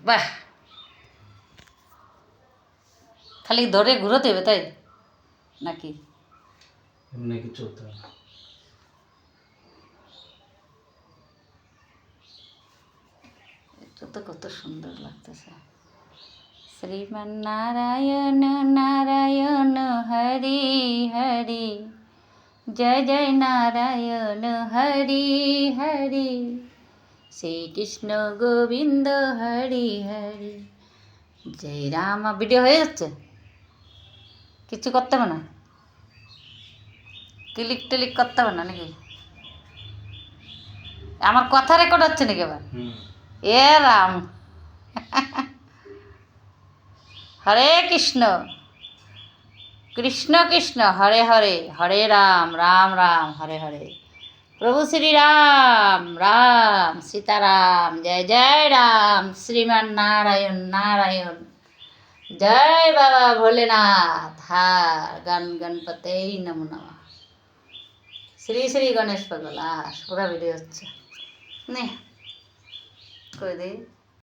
বাহ, খালি ধরে ঘুরোতে হবে তাই নাকি? এমনি কিছু হতে হবে না। এটা তো কত সুন্দর লাগতেছে। শ্রীমন্নারায়ণ নারায়ণ হরি হরি, জয় জয় নারায়ণ হরি হরি, শ্রীকৃষ্ণ গোবিন্দ হরি হরি, জয় রাম। ভিডিও হয়ে যাচ্ছে, কিছু করতে হবে না, ক্লিক টিলিক করতে হবে না নাকি? আমার কথা রেকর্ড হচ্ছে নাকি আবার? এ রাম, হরে কৃষ্ণ কৃষ্ণ কৃষ্ণ হরে হরে, হরে রাম রাম রাম হরে হরে, প্রভু শ্রী রাম রাম সীতারাম, জয় জয় রাম, শ্রীমান নারায়ণ নারায়ণ, জয় বাবা ভোলেনাথ, হার গান গণপতে নমো নমঃ, শ্রী শ্রী গণেশ পাগল। পুরা ভিডিও হচ্ছে নে করে দিই।